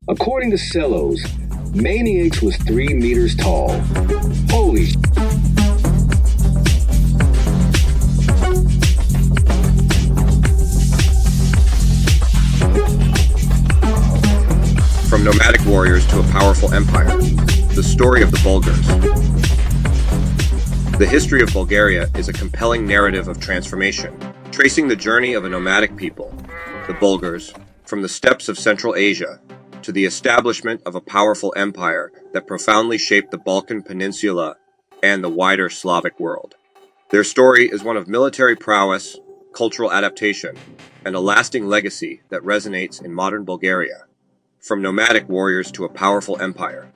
According to Cellos, Maniakes was 3 meters tall. Holy From nomadic warriors to a powerful empire, the story of the Bulgars. The history of Bulgaria is a compelling narrative of transformation, tracing the journey of a nomadic people, the Bulgars, from the steppes of Central Asia to the establishment of a powerful empire that profoundly shaped the Balkan Peninsula and the wider Slavic world. Their story is one of military prowess, cultural adaptation, and a lasting legacy that resonates in modern Bulgaria. From nomadic warriors to a powerful empire.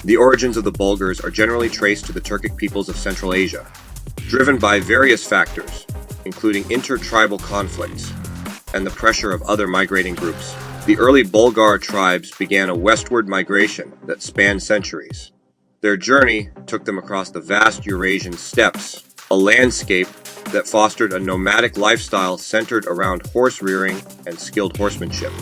The origins of the Bulgars are generally traced to the Turkic peoples of Central Asia, driven by various factors, including inter-tribal conflicts and the pressure of other migrating groups. The early Bulgar tribes began a westward migration that spanned centuries. Their journey took them across the vast Eurasian steppes, a landscape that fostered a nomadic lifestyle centered around horse-rearing and skilled horsemanship.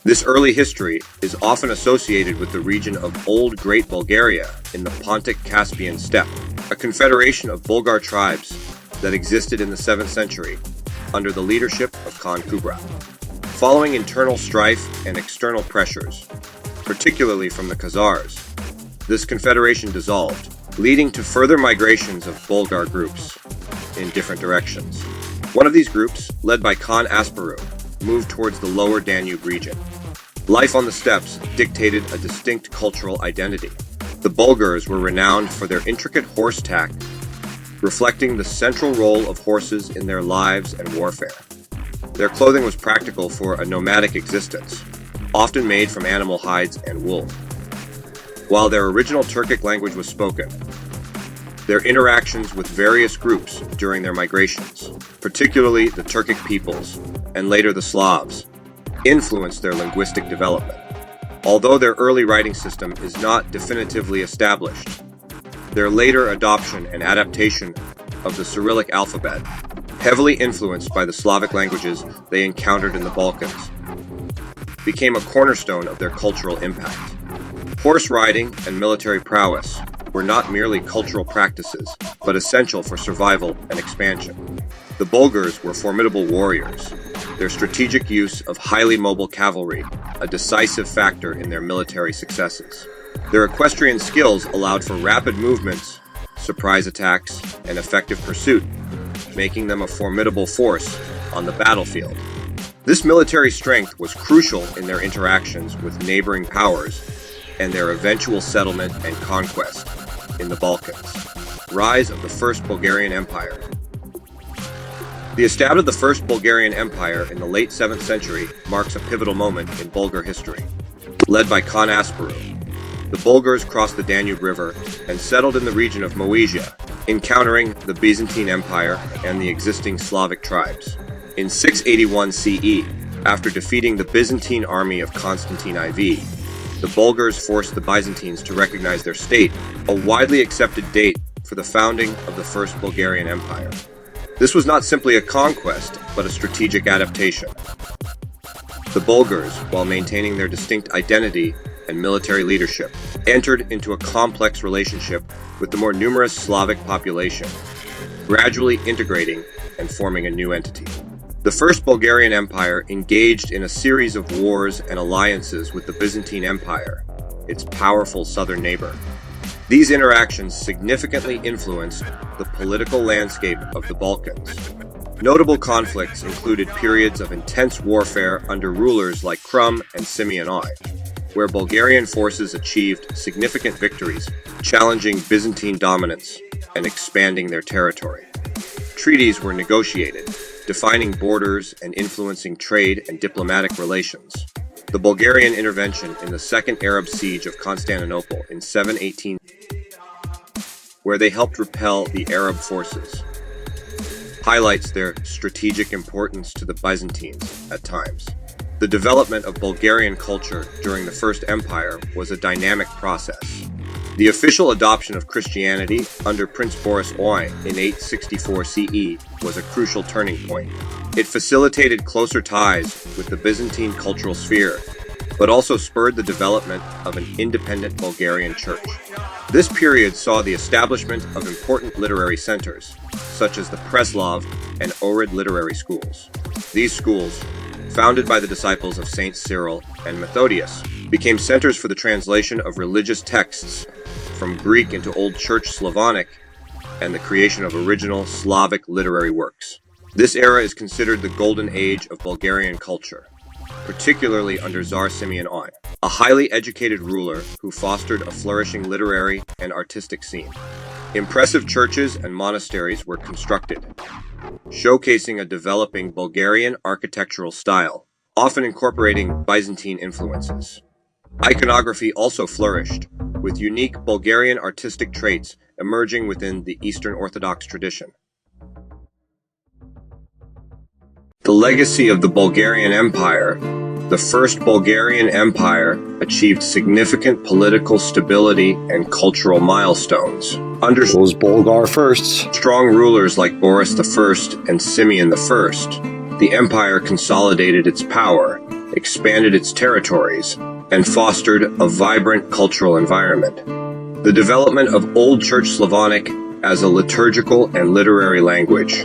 This early history is often associated with the region of Old Great Bulgaria in the Pontic-Caspian steppe, a confederation of Bulgar tribes that existed in the 7th century under the leadership of Khan Kubra. Following internal strife and external pressures, particularly from the Khazars, this confederation dissolved, leading to further migrations of Bulgar groups in different directions. One of these groups, led by Khan Asparuh, moved towards the lower Danube region. Life on the steppes dictated a distinct cultural identity. The Bulgars were renowned for their intricate horse tack, reflecting the central role of horses in their lives and warfare. Their clothing was practical for a nomadic existence, often made from animal hides and wool. While their original Turkic language was spoken, their interactions with various groups during their migrations, particularly the Turkic peoples and later the Slavs, influenced their linguistic development. Although their early writing system is not definitively established, their later adoption and adaptation of the Cyrillic alphabet, heavily influenced by the Slavic languages they encountered in the Balkans, became a cornerstone of their cultural impact. Horse riding and military prowess were not merely cultural practices, but essential for survival and expansion. The Bulgars were formidable warriors, their strategic use of highly mobile cavalry a decisive factor in their military successes. Their equestrian skills allowed for rapid movements, surprise attacks, and effective pursuit, making them a formidable force on the battlefield. This military strength was crucial in their interactions with neighboring powers and their eventual settlement and conquest in the Balkans. Rise of the First Bulgarian Empire. The establishment of the First Bulgarian Empire in the late 7th century marks a pivotal moment in Bulgar history. Led by Khan Asparuh, the Bulgars crossed the Danube River and settled in the region of Moesia, encountering the Byzantine Empire and the existing Slavic tribes. In 681 CE, after defeating the Byzantine army of Constantine IV, the Bulgars forced the Byzantines to recognize their state, a widely accepted date for the founding of the First Bulgarian Empire. This was not simply a conquest, but a strategic adaptation. The Bulgars, while maintaining their distinct identity and military leadership, entered into a complex relationship with the more numerous Slavic population, gradually integrating and forming a new entity. The First Bulgarian Empire engaged in a series of wars and alliances with the Byzantine Empire, its powerful southern neighbor. These interactions significantly influenced the political landscape of the Balkans. Notable conflicts included periods of intense warfare under rulers like Krum and Simeon I, where Bulgarian forces achieved significant victories, challenging Byzantine dominance and expanding their territory. Treaties were negotiated, defining borders and influencing trade and diplomatic relations. The Bulgarian intervention in the Second Arab Siege of Constantinople in 718, where they helped repel the Arab forces, highlights their strategic importance to the Byzantines at times. The development of Bulgarian culture during the First Empire was a dynamic process. The official adoption of Christianity under Prince Boris I in 864 CE was a crucial turning point. It facilitated closer ties with the Byzantine cultural sphere, but also spurred the development of an independent Bulgarian church. This period saw the establishment of important literary centers, such as the Preslav and Ohrid literary schools. These schools, founded by the disciples of Saints Cyril and Methodius, became centers for the translation of religious texts from Greek into Old Church Slavonic and the creation of original Slavic literary works. This era is considered the golden age of Bulgarian culture, particularly under Tsar Simeon I, a highly educated ruler who fostered a flourishing literary and artistic scene. Impressive churches and monasteries were constructed, showcasing a developing Bulgarian architectural style, often incorporating Byzantine influences. Iconography also flourished, with unique Bulgarian artistic traits emerging within the Eastern Orthodox tradition. The legacy of the Bulgarian Empire. The First Bulgarian Empire achieved significant political stability and cultural milestones. Under Those Bulgar firsts. strong rulers like Boris I and Simeon I, the empire consolidated its power, expanded its territories, and fostered a vibrant cultural environment. The development of Old Church Slavonic as a liturgical and literary language,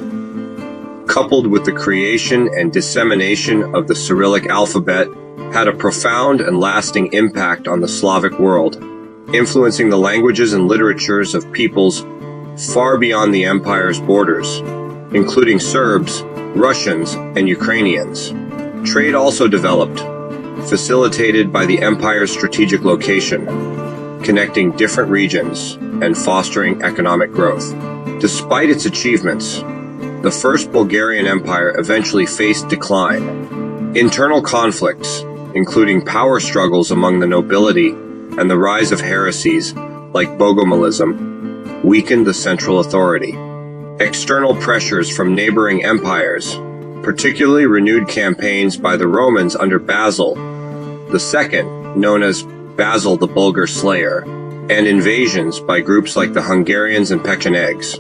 coupled with the creation and dissemination of the Cyrillic alphabet, had a profound and lasting impact on the Slavic world, influencing the languages and literatures of peoples far beyond the empire's borders, including Serbs, Russians, and Ukrainians. Trade also developed, facilitated by the empire's strategic location, connecting different regions and fostering economic growth. Despite its achievements, the First Bulgarian Empire eventually faced decline. Internal conflicts, including power struggles among the nobility and the rise of heresies like Bogomilism, weakened the central authority. External pressures from neighboring empires, particularly renewed campaigns by the Romans under Basil II, known as Basil the Bulgar Slayer, and invasions by groups like the Hungarians and Pechenegs,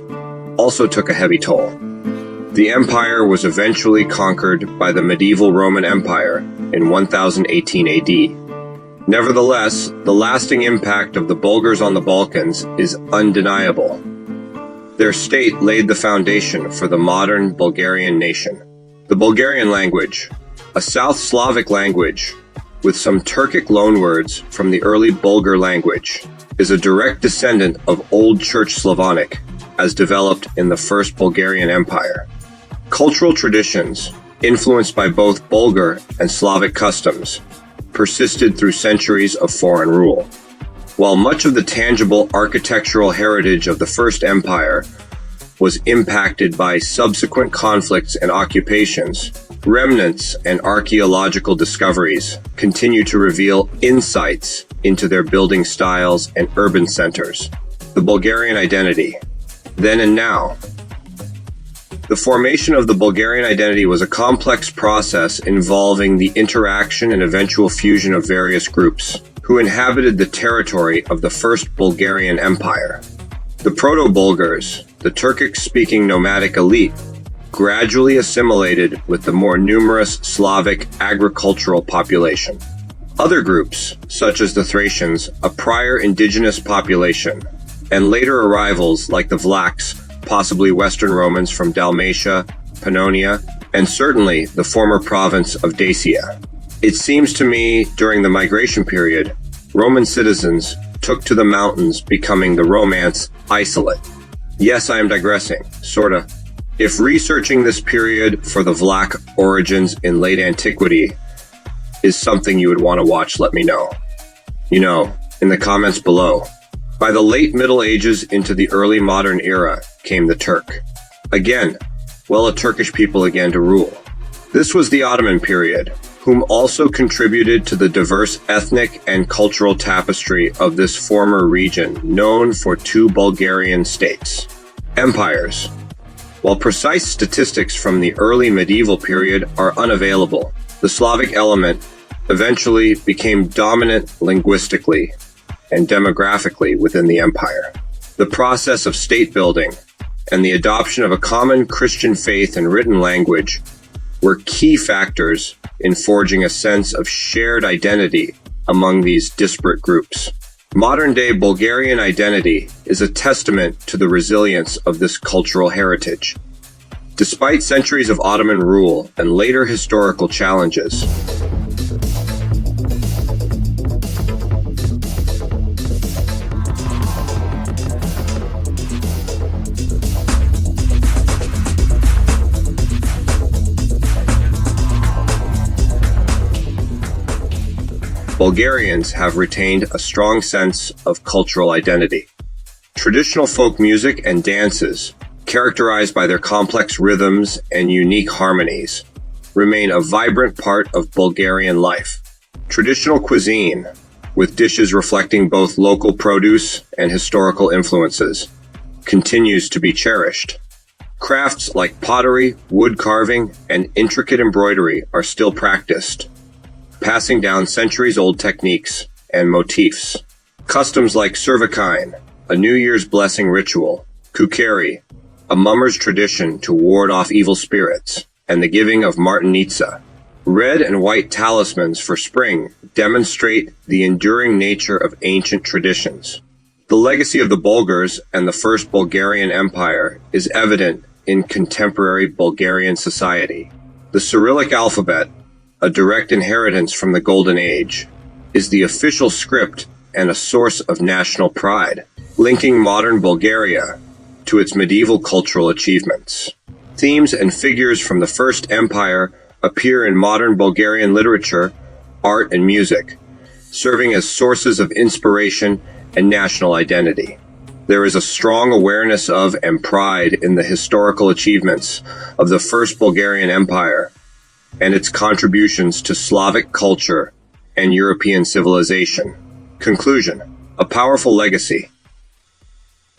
also took a heavy toll. The empire was eventually conquered by the medieval Roman Empire in 1018 AD. Nevertheless, the lasting impact of the Bulgars on the Balkans is undeniable. Their state laid the foundation for the modern Bulgarian nation. The Bulgarian language, a South Slavic language with some Turkic loanwords from the early Bulgar language, is a direct descendant of Old Church Slavonic as developed in the First Bulgarian Empire. Cultural traditions, influenced by both Bulgar and Slavic customs, persisted through centuries of foreign rule. While much of the tangible architectural heritage of the First Empire was impacted by subsequent conflicts and occupations, remnants and archaeological discoveries continue to reveal insights into their building styles and urban centers. The Bulgarian identity, then and now. The formation of the Bulgarian identity was a complex process involving the interaction and eventual fusion of various groups who inhabited the territory of the First Bulgarian Empire. The Proto-Bulgars, the Turkic-speaking nomadic elite, gradually assimilated with the more numerous Slavic agricultural population. Other groups, such as the Thracians, a prior indigenous population, and later arrivals like the Vlachs, possibly Western Romans from Dalmatia, Pannonia, and certainly the former province of Dacia. It seems to me during the migration period, Roman citizens took to the mountains, becoming the Romance isolate. Yes, I am digressing, sorta. If researching this period for the Vlach origins in late antiquity is something you would want to watch, let me know. In the comments below. By the late Middle Ages into the early modern era came the Turk. Again, a Turkish people began to rule. This was the Ottoman period, whom also contributed to the diverse ethnic and cultural tapestry of this former region known for two Bulgarian states. Empires. While precise statistics from the early medieval period are unavailable, the Slavic element eventually became dominant linguistically, and demographically within the empire. The process of state building and the adoption of a common Christian faith and written language were key factors in forging a sense of shared identity among these disparate groups. Modern-day Bulgarian identity is a testament to the resilience of this cultural heritage. Despite centuries of Ottoman rule and later historical challenges, Bulgarians have retained a strong sense of cultural identity. Traditional folk music and dances, characterized by their complex rhythms and unique harmonies, remain a vibrant part of Bulgarian life. Traditional cuisine, with dishes reflecting both local produce and historical influences, continues to be cherished. Crafts like pottery, wood carving, and intricate embroidery are still practiced, passing down centuries-old techniques and motifs. Customs like Servikine, a New Year's blessing ritual, Kukeri, a mummer's tradition to ward off evil spirits, and the giving of Martinitsa, red and white talismans for spring, demonstrate the enduring nature of ancient traditions. The legacy of the Bulgars and the First Bulgarian Empire is evident in contemporary Bulgarian society. The Cyrillic alphabet, a direct inheritance from the Golden Age, is the official script and a source of national pride, linking modern Bulgaria to its medieval cultural achievements. Themes and figures from the First Empire appear in modern Bulgarian literature, art, and music, serving as sources of inspiration and national identity. There is a strong awareness of and pride in the historical achievements of the First Bulgarian Empire and its contributions to Slavic culture and European civilization. Conclusion: a powerful legacy.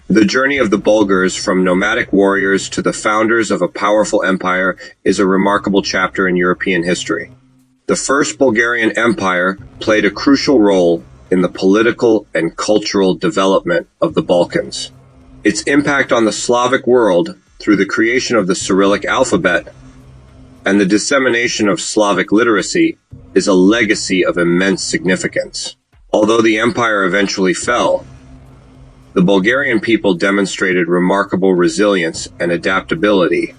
The journey of the Bulgars from nomadic warriors to the founders of a powerful empire is a remarkable chapter in European history. The First Bulgarian Empire played a crucial role in the political and cultural development of the Balkans. Its impact on the Slavic world through the creation of the Cyrillic alphabet and the dissemination of Slavic literacy is a legacy of immense significance. Although the empire eventually fell, the Bulgarian people demonstrated remarkable resilience and adaptability,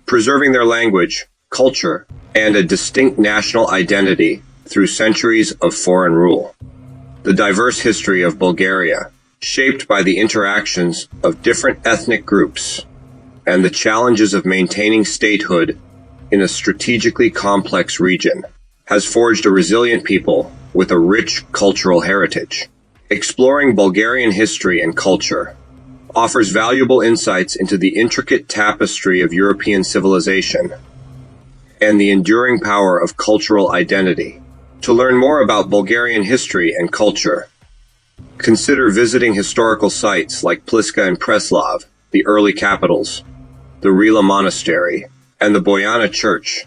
preserving their language, culture, and a distinct national identity through centuries of foreign rule. The diverse history of Bulgaria, shaped by the interactions of different ethnic groups and the challenges of maintaining statehood in a strategically complex region, has forged a resilient people with a rich cultural heritage. Exploring Bulgarian history and culture offers valuable insights into the intricate tapestry of European civilization and the enduring power of cultural identity. To learn more about Bulgarian history and culture, consider visiting historical sites like Pliska and Preslav, the early capitals, the Rila Monastery, and the Bojana Church,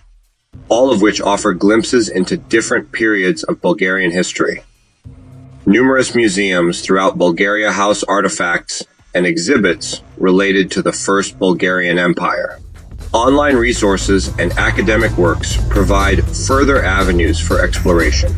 all of which offer glimpses into different periods of Bulgarian history. Numerous museums throughout Bulgaria house artifacts and exhibits related to the First Bulgarian Empire. Online resources and academic works provide further avenues for exploration.